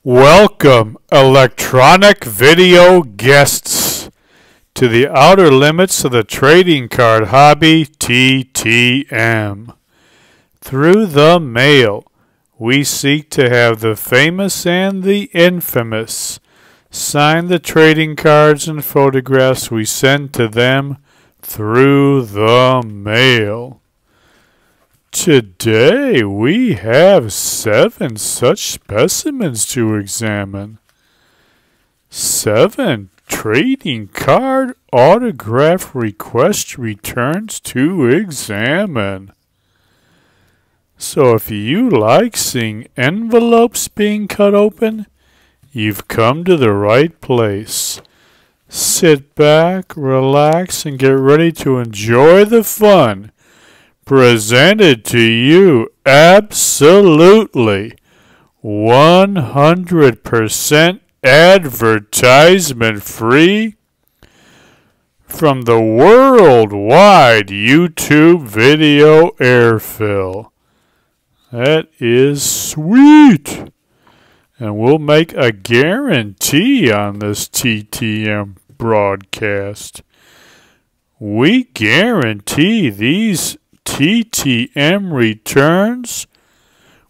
Welcome, electronic video guests, to the outer limits of the trading card hobby, TTM. Through the mail, we seek to have the famous and the infamous sign the trading cards and photographs we send to them through the mail. Today we have 7 such specimens to examine. 7 trading card autograph request returns to examine. So if you like seeing envelopes being cut open, you've come to the right place. Sit back, relax, and get ready to enjoy the fun. Presented to you absolutely 100% advertisement free from the worldwide YouTube video airfill. That is sweet. And we'll make a guarantee on this TTM broadcast. We guarantee these TTM returns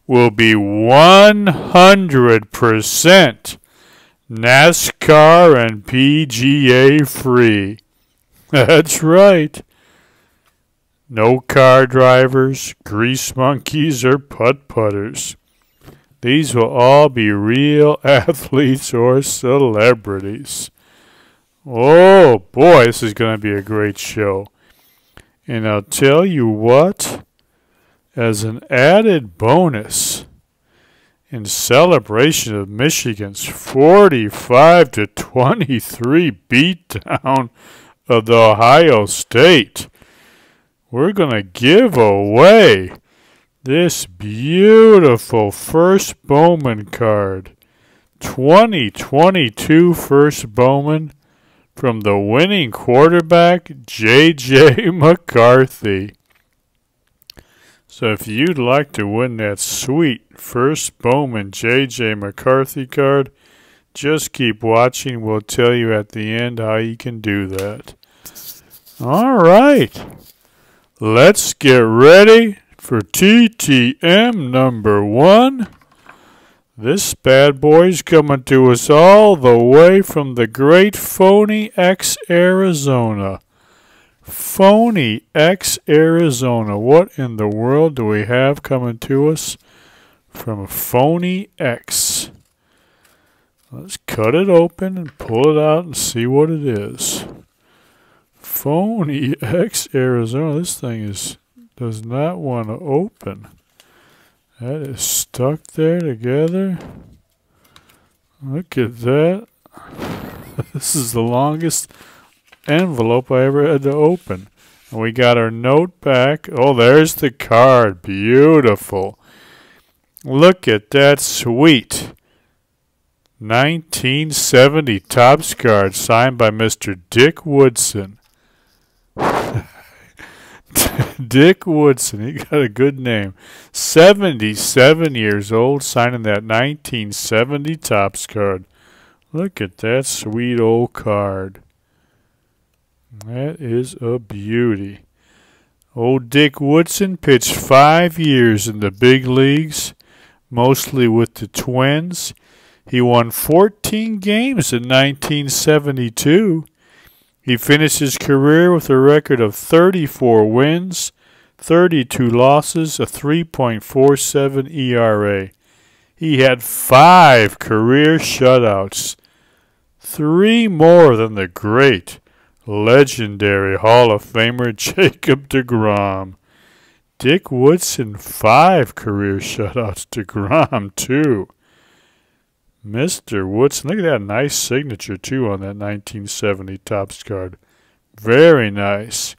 will be 100% NASCAR and PGA free. That's right. No car drivers, grease monkeys, or putt-putters. These will all be real athletes or celebrities. Oh boy, this is going to be a great show. And I'll tell you what, as an added bonus, in celebration of Michigan's 45-23 beatdown of the Ohio State, we're going to give away this beautiful first Bowman card, 2022 first Bowman, from the winning quarterback, J.J. McCarthy. So if you'd like to win that sweet first Bowman J.J. McCarthy card, just keep watching. We'll tell you at the end how you can do that. All right. Let's get ready for TTM number 1. This bad boy's coming to us all the way from the great Phony X, Arizona. Phony X, Arizona. What in the world do we have coming to us from Phony X? Let's cut it open and pull it out and see what it is. Phony X, Arizona. This thing does not want to open. That is stuck there together. Look at that. This is the longest envelope I ever had to open. And we got our note back. Oh, there's the card. Beautiful. Look at that sweet 1970 Topps card signed by Mr. Dick Woodson. Dick Woodson, he got a good name. 77 years old, signing that 1970 Topps card. Look at that sweet old card. That is a beauty. Old Dick Woodson pitched 5 years in the big leagues, mostly with the Twins. He won 14 games in 1972. He finished his career with a record of 34 wins, 32 losses, a 3.47 ERA. He had 5 career shutouts, 3 more than the great, legendary Hall of Famer Jacob deGrom. Dick Woodson, 5 career shutouts. deGrom, 2. Mr. Woodson, look at that nice signature, too, on that 1970 Topps card. Very nice.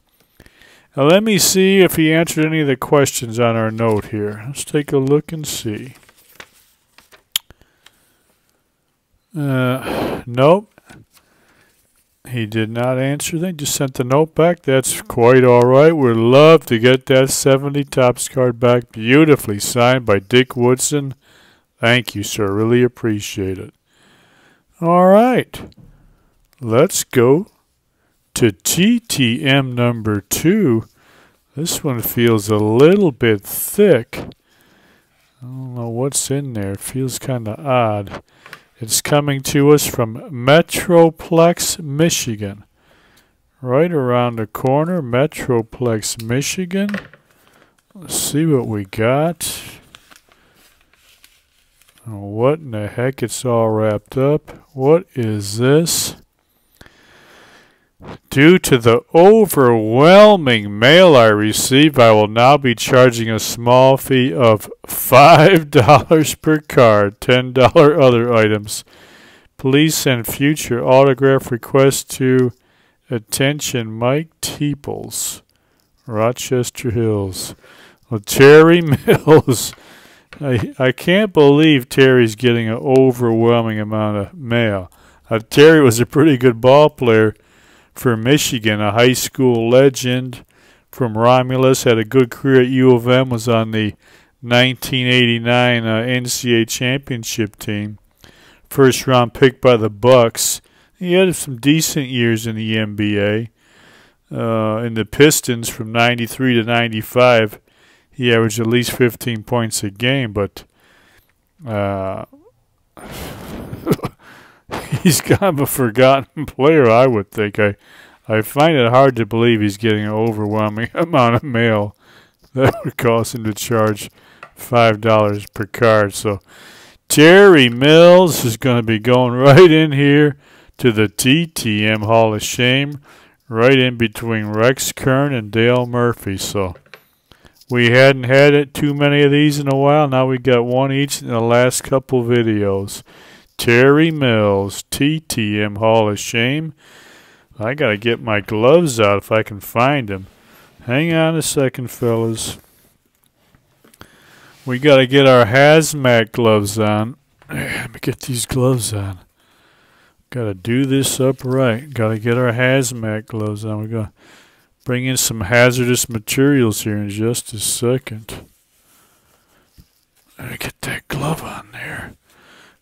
Now, let me see if he answered any of the questions on our note here. Let's take a look and see. Nope. He did not answer. They just sent the note back. That's quite all right. We'd love to get that 70 Topps card back. Beautifully signed by Dick Woodson. Thank you, sir. Really appreciate it. All right. Let's go to TTM number 2. This one feels a little bit thick. I don't know what's in there. It feels kind of odd. It's coming to us from Metroplex, Michigan. Right around the corner, Metroplex, Michigan. Let's see what we got. Oh, what in the heck? It's all wrapped up. What is this? Due to the overwhelming mail I receive, I will now be charging a small fee of $5 per card, $10 other items. Please send future autograph requests to attention Mike Teeples, Rochester Hills. Well, Terry Mills. I can't believe Terry's getting an overwhelming amount of mail. Terry was a pretty good ball player for Michigan, a high school legend from Romulus, had a good career at U of M, was on the 1989 NCAA championship team. First round pick by the Bucks. He had some decent years in the NBA. In the Pistons from 93 to 95, he averaged at least 15 points a game, but he's kind of a forgotten player, I would think. I find it hard to believe he's getting an overwhelming amount of mail that would cause him to charge $5 per card. So Terry Mills is going to be going right in here to the TTM Hall of Shame, right in between Rex Kern and Dale Murphy. So we hadn't had it too many of these in a while. Now we got one each in the last couple videos. Terry Mills, TTM Hall of Shame. I got to get my gloves out if I can find them. Hang on a second, fellas. We got to get our hazmat gloves on. Let me get these gloves on. Got to do this up right. Got to get our hazmat gloves on. We're going to bring in some hazardous materials here in just a second. Let me get that glove on there.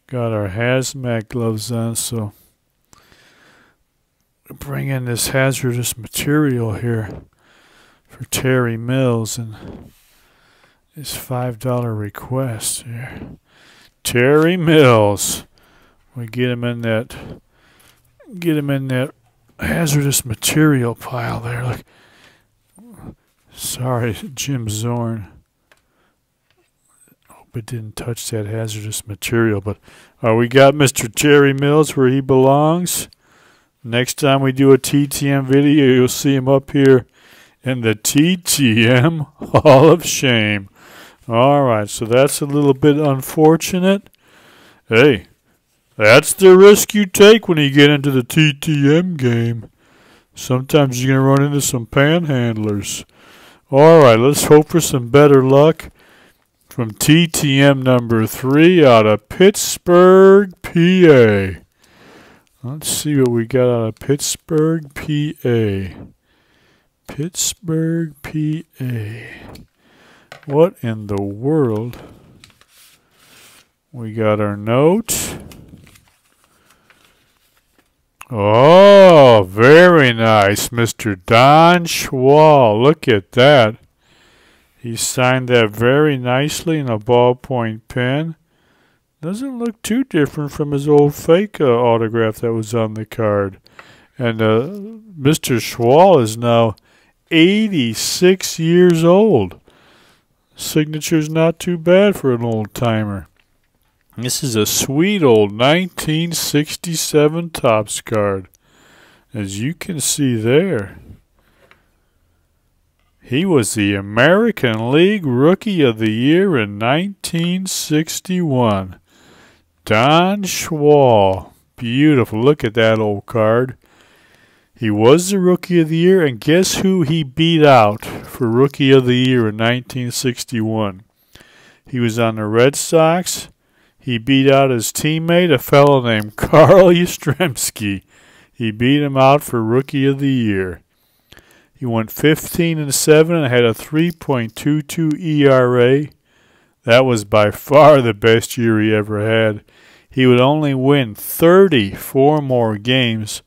Got our hazmat gloves on, so bring in this hazardous material here for Terry Mills and his $5 request here. Terry Mills. We get him in that hazardous material pile there. Look. Sorry, Jim Zorn. Hope it didn't touch that hazardous material, but we got Mr. Terry Mills where he belongs. Next time we do a TTM video, you'll see him up here in the TTM Hall of Shame. All right, so that's a little bit unfortunate. Hey, that's the risk you take when you get into the TTM game. Sometimes you're going to run into some panhandlers. All right, let's hope for some better luck from TTM number 3 out of Pittsburgh, PA. Let's see what we got out of Pittsburgh, PA. Pittsburgh, PA. What in the world? We got our note. Oh, very nice. Mr. Don Schwall. Look at that. He signed that very nicely in a ballpoint pen. Doesn't look too different from his old fake autograph that was on the card. And Mr. Schwall is now 86 years old. Signature's not too bad for an old timer. This is a sweet old 1967 Topps card. As you can see there. He was the American League Rookie of the Year in 1961. Don Schwall. Beautiful. Look at that old card. He was the Rookie of the Year, and guess who he beat out for Rookie of the Year in 1961? He was on the Red Sox. He beat out his teammate, a fellow named Carl Yastrzemski. He beat him out for Rookie of the Year. He went 15-7 and had a 3.22 ERA. That was by far the best year he ever had. He would only win 34 more games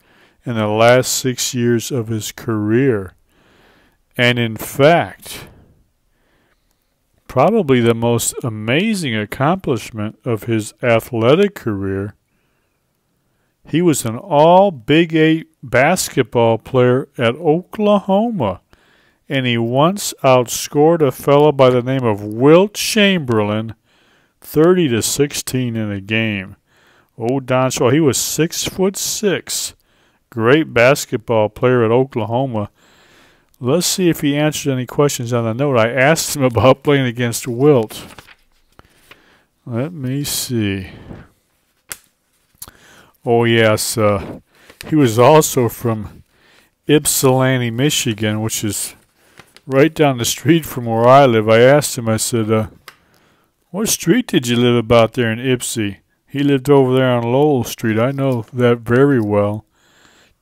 in the last 6 years of his career. And in fact, probably the most amazing accomplishment of his athletic career, he was an all Big 8 basketball player at Oklahoma. And he once outscored a fellow by the name of Wilt Chamberlain 30-16 in a game. Oh, Don Shaw, he was 6'6". Great basketball player at Oklahoma. Let's see if he answered any questions on the note. I asked him about playing against Wilt. Let me see. Oh, yes. He was also from Ypsilanti, Michigan, which is right down the street from where I live. I asked him, I said, what street did you live about there in Ypsi? He lived over there on Lowell Street. I know that very well.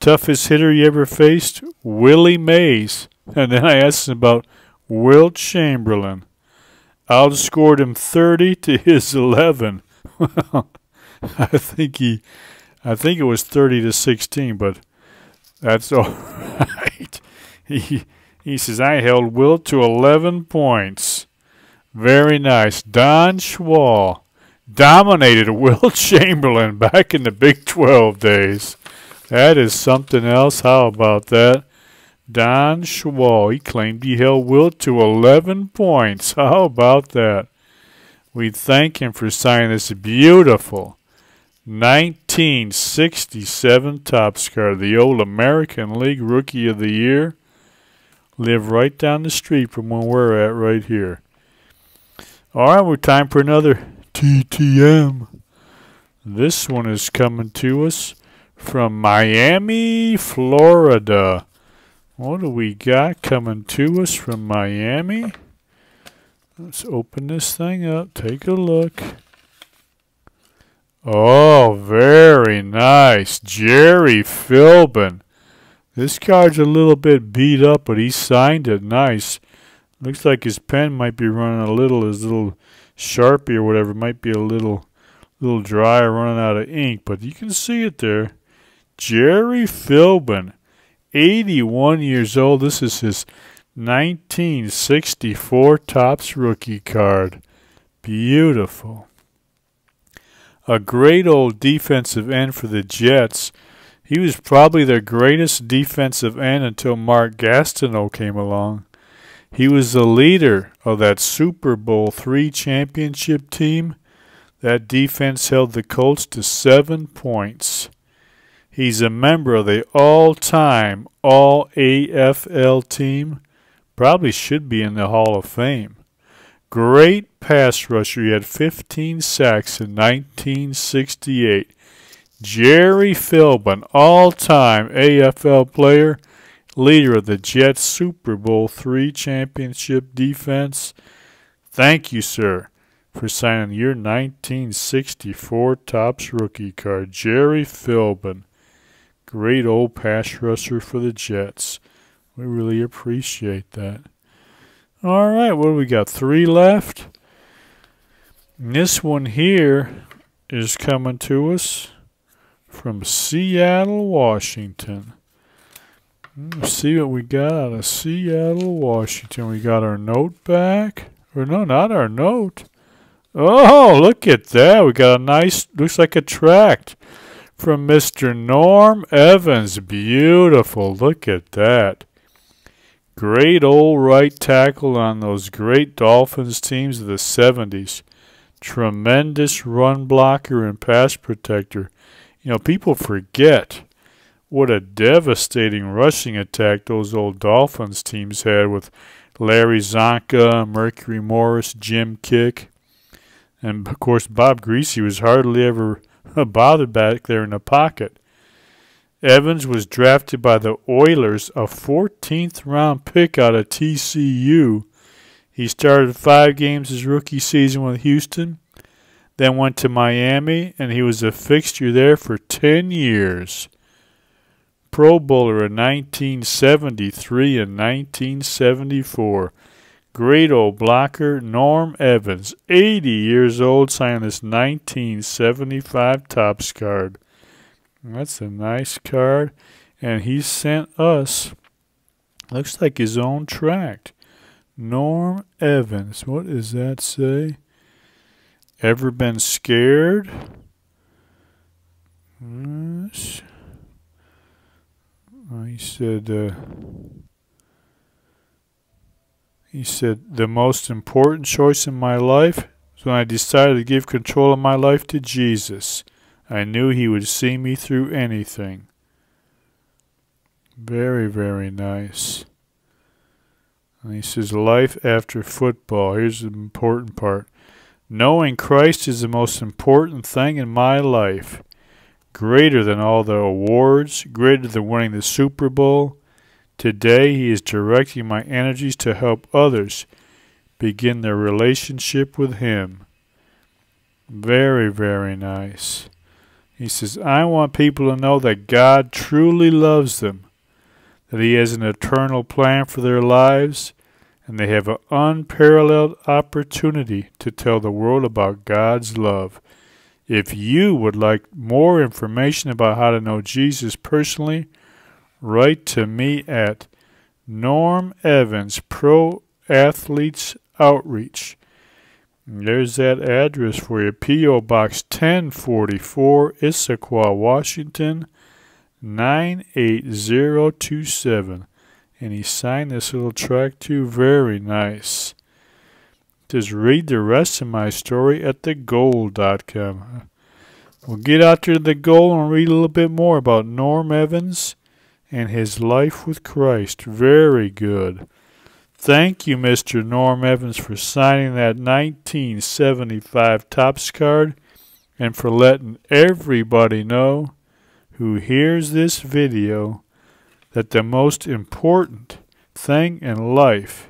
Toughest hitter you ever faced? Willie Mays. And then I asked him about Wilt Chamberlain. Outscored him 30 to his 11. Well, I think it was 30-16, but that's all right. He says, I held Wilt to 11 points. Very nice. Don Schwall dominated Wilt Chamberlain back in the Big 12 days. That is something else. How about that? Don Schwall, he claimed he held Wilt to 11 points. How about that? We thank him for signing this beautiful 1967 Topps card, the old American League Rookie of the Year. Live right down the street from where we're at right here. All right, we're time for another TTM. This one is coming to us from Miami, Florida. What do we got coming to us from Miami? Let's open this thing up. Take a look. Oh, very nice. Jerry Philbin. This card's a little bit beat up, but he signed it nice. Looks like his pen might be running a little, his little Sharpie or whatever might be a little dry, running out of ink, but you can see it there. Jerry Philbin, 81 years old. This is his 1964 Topps rookie card. Beautiful. A great old defensive end for the Jets. He was probably their greatest defensive end until Mark Gastineau came along. He was the leader of that Super Bowl III championship team. That defense held the Colts to 7 points. He's a member of the all-time All-AFL team. Probably should be in the Hall of Fame. Great pass rusher. He had 15 sacks in 1968. Jerry Philbin, all-time AFL player, leader of the Jets Super Bowl III championship defense. Thank you, sir, for signing your 1964 Topps rookie card. Jerry Philbin, great old pass rusher for the Jets. We really appreciate that. All right, what do we got? 3 left. And this one here is coming to us from Seattle, Washington. Let's see what we got out of Seattle, Washington. We got our note back. Or no, not our note. Oh, look at that. We got a nice, looks like a tract from Mr. Norm Evans. Beautiful. Look at that. Great old right tackle on those great Dolphins teams of the 70s. Tremendous run blocker and pass protector. You know, people forget what a devastating rushing attack those old Dolphins teams had with Larry Zonka, Mercury Morris, Jim Kick. And, of course, Bob Greasy was hardly ever bothered back there in the pocket. Evans was drafted by the Oilers, a 14th round pick out of TCU. He started 5 games his rookie season with Houston, then went to Miami, and he was a fixture there for 10 years. Pro Bowler in 1973 and 1974. Great old blocker, Norm Evans, 80 years old, signing this 1975 Topps card. That's a nice card. And he sent us, looks like his own tract. Norm Evans. What does that say? Ever been scared? He said, the most important choice in my life was when I decided to give control of my life to Jesus. I knew he would see me through anything. Very, very nice. And he says, life after football. Here's the important part. Knowing Christ is the most important thing in my life. Greater than all the awards, greater than winning the Super Bowl. Today, he is directing my energies to help others begin their relationship with him. Very, very nice. He says, I want people to know that God truly loves them, that he has an eternal plan for their lives, and they have an unparalleled opportunity to tell the world about God's love. If you would like more information about how to know Jesus personally, write to me at Norm Evans Pro Athletes Outreach. And there's that address for you. P.O. Box 1044, Issaquah, Washington, 98027. And he signed this little tract too. Very nice. Just read the rest of my story at thegoal.com. We'll get out to the goal and read a little bit more about Norm Evans and his life with Christ. Very good. Thank you, Mr. Norm Evans, for signing that 1975 Topps card and for letting everybody know who hears this video that the most important thing in life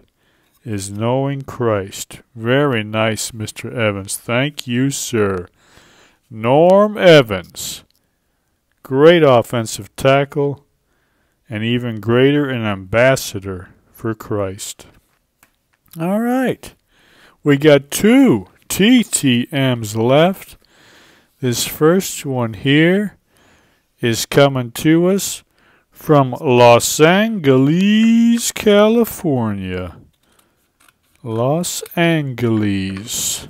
is knowing Christ. Very nice, Mr. Evans. Thank you, sir. Norm Evans, great offensive tackle, and even greater an ambassador for Christ. All right. We got 2 TTMs left. This first one here is coming to us from Los Angeles, California. Los Angeles,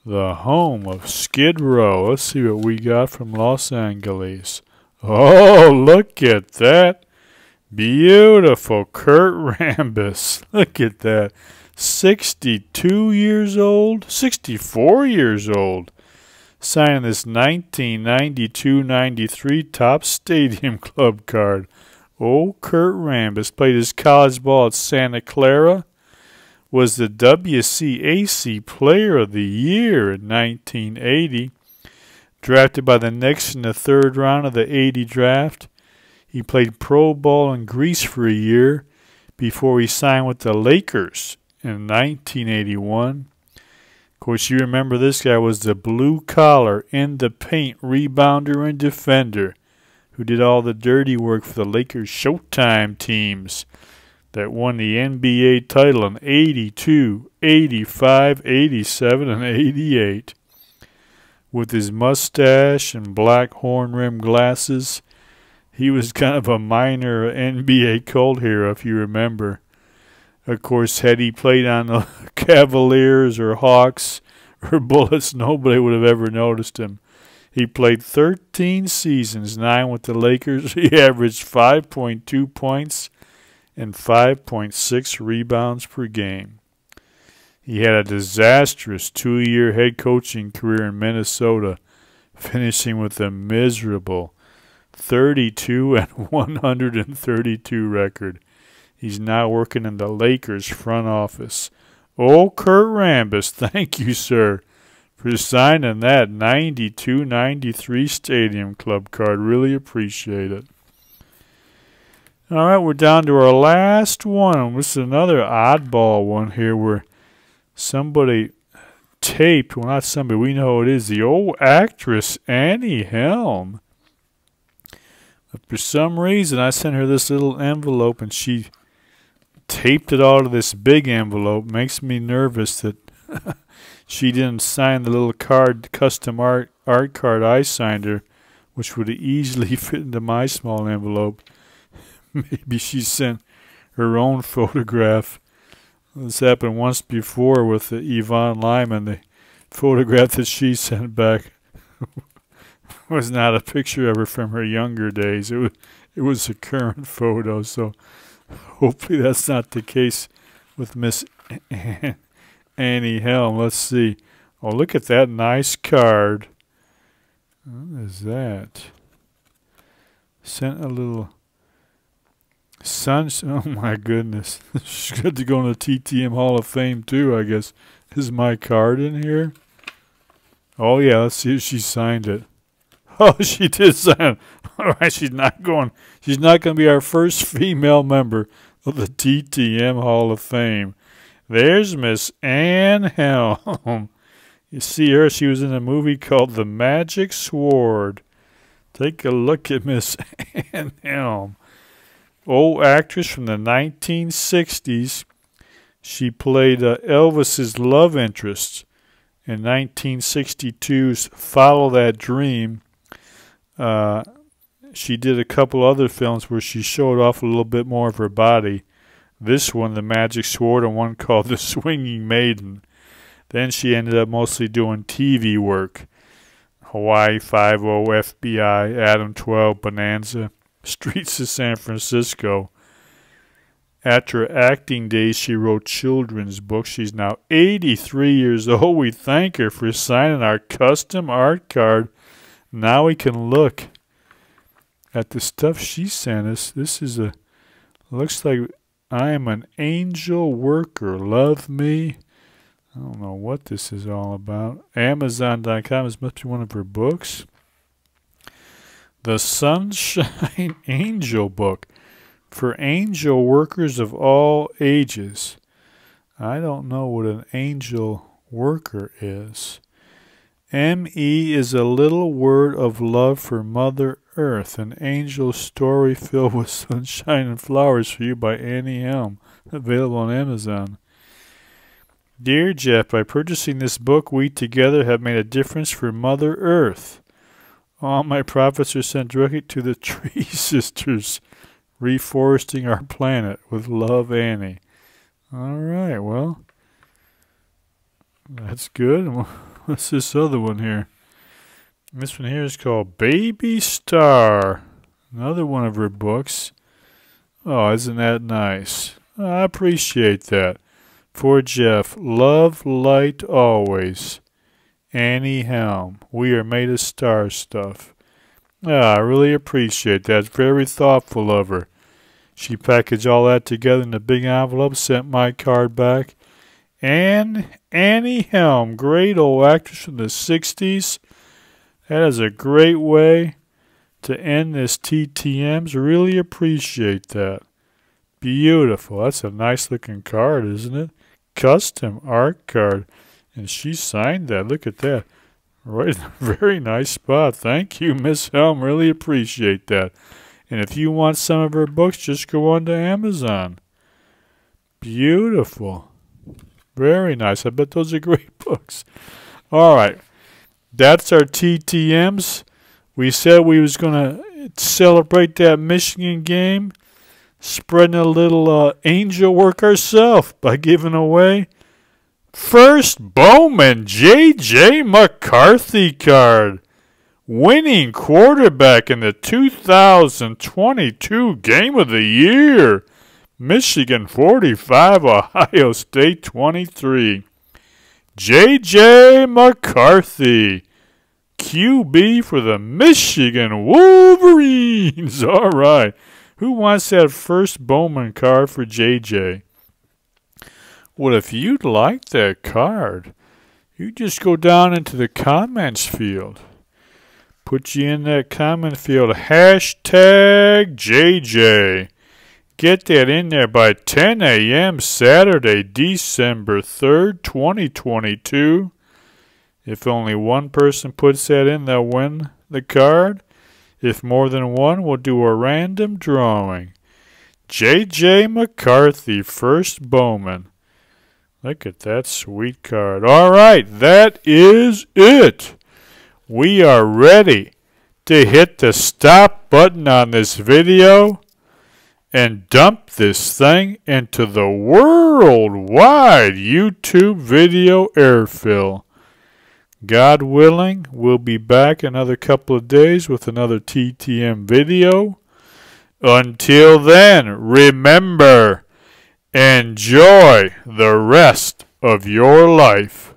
the home of Skid Row. Let's see what we got from Los Angeles. Oh, look at that. Beautiful Kurt Rambis. Look at that. 62 years old, 64 years old. Signing this 1992-93 Topps Stadium Club card. Oh, Kurt Rambis played his college ball at Santa Clara. Was the WCAC Player of the Year in 1980. Drafted by the Knicks in the 3rd round of the '80 draft. He played pro ball in Greece for a year before he signed with the Lakers in 1981. Of course, you remember this guy was the blue-collar, in-the-paint rebounder and defender who did all the dirty work for the Lakers Showtime teams that won the NBA title in 82, 85, 87, and 88. With his mustache and black horn-rimmed glasses, he was kind of a minor NBA cult hero, if you remember. Of course, had he played on the Cavaliers or Hawks or Bullets, nobody would have ever noticed him. He played 13 seasons, 9 with the Lakers. He averaged 5.2 points and 5.6 rebounds per game. He had a disastrous 2-year head coaching career in Minnesota, finishing with a miserable 32-132 record. He's now working in the Lakers front office. Oh, Kurt Rambis, thank you, sir, for signing that 92-93 Stadium Club card. Really appreciate it. All right, we're down to our last one. This is another oddball one here where somebody taped, well, not somebody, we know who it is, the old actress Annie Helm. But for some reason, I sent her this little envelope, and she taped it all to this big envelope. Makes me nervous that she didn't sign the little card, custom art card I signed her, which would easily fit into my small envelope. Maybe she sent her own photograph. This happened once before with Yvonne Lyman. The photograph that she sent back was not a picture of her from her younger days. It was a current photo, so hopefully that's not the case with Miss Annie Helm. Let's see. Oh, look at that nice card. What is that? Sent a little sun. Oh my goodness. She's got to go in the TTM Hall of Fame too, I guess. Is my card in here? Oh yeah, let's see if she signed it. Oh, she did sign it. All right, she's not going to be our first female member of the TTM Hall of Fame. There's Miss Ann Helm. You see her, she was in a movie called The Magic Sword. Take a look at Miss Ann Helm. Old actress from the 1960s. She played Elvis's love interest in 1962's Follow That Dream. She did a couple other films where she showed off a little bit more of her body. This one, The Magic Sword, and one called The Swinging Maiden. Then she ended up mostly doing TV work. Hawaii Five-0, FBI, Adam 12, Bonanza, Streets of San Francisco. After her acting days, she wrote children's books. She's now 83 years old. We thank her for signing our custom art card. Now we can look at the stuff she sent us. This is looks like I am an angel worker. Love me. I don't know what this is all about. Amazon.com. This must be one of her books. The Sunshine Angel Book for angel workers of all ages. I don't know what an angel worker is. M.E. is a little word of love for Mother Earth, an angel story filled with sunshine and flowers for you by Annie Helm, available on Amazon. Dear Jeff, by purchasing this book, we together have made a difference for Mother Earth. All my profits are sent directly to the Tree Sisters, reforesting our planet. With love, Annie. All right, well, that's good. What's this other one here? This one here is called Baby Star. Another one of her books. Oh, isn't that nice? I appreciate that. For Jeff, love, light, always. Annie Helm. We are made of star stuff. I really appreciate that. Very thoughtful of her. She packaged all that together in a big envelope, sent my card back. And Annie Helm, great old actress from the 60s. That is a great way to end this TTMs. Really appreciate that. Beautiful. That's a nice looking card, isn't it? Custom art card. And she signed that. Look at that. Right in a very nice spot. Thank you, Miss Helm. Really appreciate that. And if you want some of her books, just go on to Amazon. Beautiful. Very nice. I bet those are great books. All right. That's our TTMs. We said we was going to celebrate that Michigan game, spreading a little angel work ourselves by giving away first Bowman J.J. McCarthy card. Winning quarterback in the 2022 Game of the Year. Michigan 45, Ohio State 23. J.J. McCarthy, QB for the Michigan Wolverines. All right. Who wants that first Bowman card for J.J.? Well, if you'd like that card, you just go down into the comments field. Put you in that comment field, hashtag JJ. Get that in there by 10 a.m. Saturday, December 3rd, 2022. If only one person puts that in, they'll win the card. If more than one, we'll do a random drawing. J.J. McCarthy, first Bowman. Look at that sweet card. All right, that is it. We are ready to hit the stop button on this video and dump this thing into the worldwide YouTube video airfill. God willing, we'll be back another couple of days with another TTM video. Until then, remember, enjoy the rest of your life.